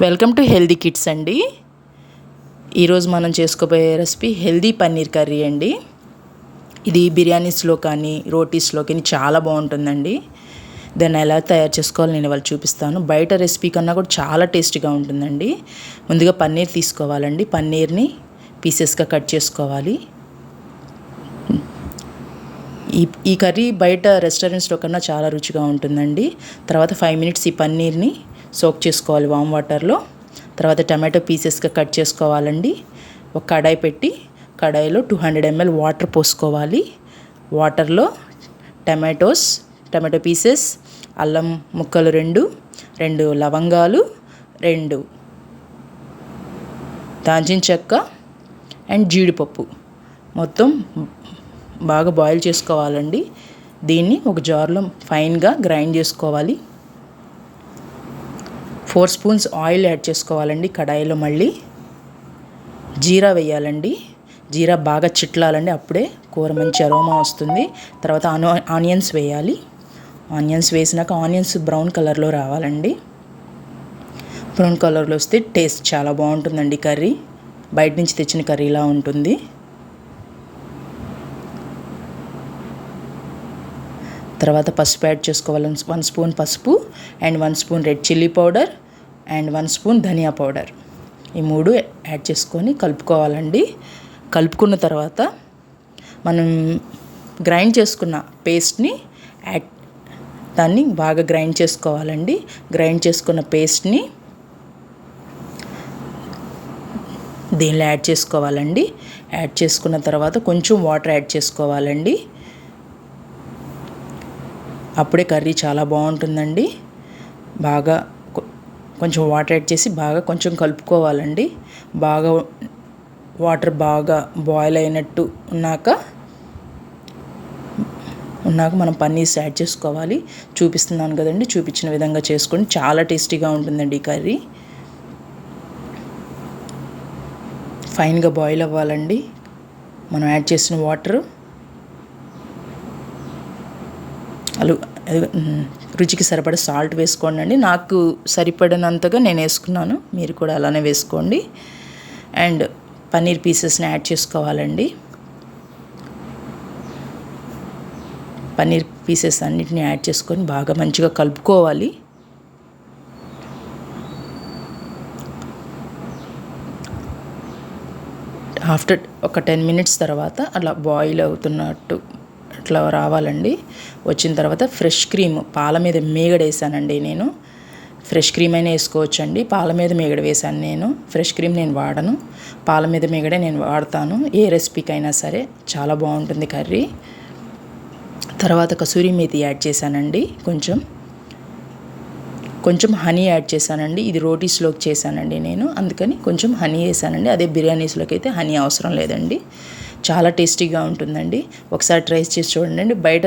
Welcome to healthy kids అండి. ఈరోజు మనం చేసుకోబోయే రెసిపీ హెల్దీ పన్నీర్ కర్రీ అండి. ఇది బిర్యానీస్లో కానీ రోటీస్లో కానీ చాలా బాగుంటుందండి. దాన్ని ఎలా తయారు చేసుకోవాలో నేను ఇవాళ చూపిస్తాను. బయట రెసిపీ కన్నా కూడా చాలా టేస్టీగా ఉంటుందండి. ముందుగా పన్నీర్ తీసుకోవాలండి. పన్నీర్ని పీసెస్గా కట్ చేసుకోవాలి. ఈ కర్రీ బయట రెస్టారెంట్స్లో కన్నా చాలా రుచిగా ఉంటుందండి. తర్వాత 5 మినిట్స్ ఈ పన్నీర్ని సోక్ చేసుకోవాలి వామ్ వాటర్లో. తర్వాత టమాటో పీసెస్గా కట్ చేసుకోవాలండి. ఒక కడాయి పెట్టి కడాయిలో 200 ml వాటర్ పోసుకోవాలి. వాటర్లో టమాటో పీసెస్, అల్లం ముక్కలు 2 లవంగాలు, 2 దాల్చిన చెక్క అండ్ జీడిపప్పు మొత్తం బాగా బాయిల్ చేసుకోవాలండి. దీన్ని ఒక జార్లో ఫైన్గా గ్రైండ్ చేసుకోవాలి. 4 స్పూన్స్ ఆయిల్ యాడ్ చేసుకోవాలండి కడాయిలో. మళ్ళీ జీరా వేయాలండి. జీరా బాగా చిట్లాలండి, అప్పుడే కూర మంచి అరోమా వస్తుంది. తర్వాత ఆనియన్స్ వేయాలి. ఆనియన్స్ వేసినాక ఆనియన్స్ బ్రౌన్ కలర్లో రావాలండి. బ్రౌన్ కలర్లో వస్తే టేస్ట్ చాలా బాగుంటుందండి. కర్రీ బయట నుంచి తెచ్చిన కర్రీలా ఉంటుంది. తర్వాత పసుపు యాడ్ చేసుకోవాలి. 1 స్పూన్ పసుపు and 1 spoon red chilli powder and 1 spoon ధనియా పౌడర్, ఈ 3 యాడ్ చేసుకొని కలుపుకోవాలండి. కలుపుకున్న తర్వాత మనం గ్రైండ్ చేసుకున్న పేస్ట్ని దాన్ని బాగా గ్రైండ్ చేసుకోవాలండి. గ్రైండ్ చేసుకున్న పేస్ట్ని దీనిలో యాడ్ చేసుకోవాలండి. యాడ్ చేసుకున్న తర్వాత కొంచెం వాటర్ యాడ్ చేసుకోవాలండి. అప్పుడే కర్రీ చాలా బాగుంటుందండి. బాగా కొంచెం వాటర్ యాడ్ చేసి బాగా కొంచెం కలుపుకోవాలండి. వాటర్ బాగా బాయిల్ అయినట్టు ఉన్నాక మనం పన్నీర్స్ యాడ్ చేసుకోవాలి. చూపిస్తున్నాను కదండి, చూపించిన విధంగా చేసుకొని చాలా టేస్టీగా ఉంటుందండి ఈ కర్రీ. ఫైన్గా బాయిల్ అవ్వాలండి మనం యాడ్ చేసిన వాటర్. రుచికి సరిపడా సాల్ట్ వేసుకోండి. నాకు సరిపడినంతగా నేను వేసుకున్నాను, మీరు కూడా అలానే వేసుకోండి. అండ్ పన్నీర్ పీసెస్ని యాడ్ చేసుకోవాలండి. పన్నీర్ పీసెస్ అన్నిటిని యాడ్ చేసుకొని బాగా మంచిగా కలుపుకోవాలి. ఆఫ్టర్ ఒక 10 మినిట్స్ తర్వాత అలా బాయిల్ అవుతున్నట్టు అట్లా రావాలండి. వచ్చిన తర్వాత ఫ్రెష్ క్రీమ్, పాల మీద మీగడ వేసానండి నేను. ఫ్రెష్ క్రీమ్ అయినా వేసుకోవచ్చండి. పాల మీద మీగడ వేసాను నేను. ఫ్రెష్ క్రీమ్ నేను వాడను, పాల మీద మీగడే నేను వాడతాను ఏ రెసిపీకైనా సరే. చాలా బాగుంటుంది కర్రీ. తర్వాత కసూరి మేతి యాడ్ చేశానండి. కొంచెం హనీ యాడ్ చేశానండి. ఇది రోటీస్లోకి చేశానండి నేను, అందుకని కొంచెం హనీ వేసానండి. అదే బిర్యానీస్లోకి అయితే హనీ అవసరం లేదండి. చాలా టేస్టీగా ఉంటుందండి. ఒకసారి ట్రై చేసి చూడండి. బయట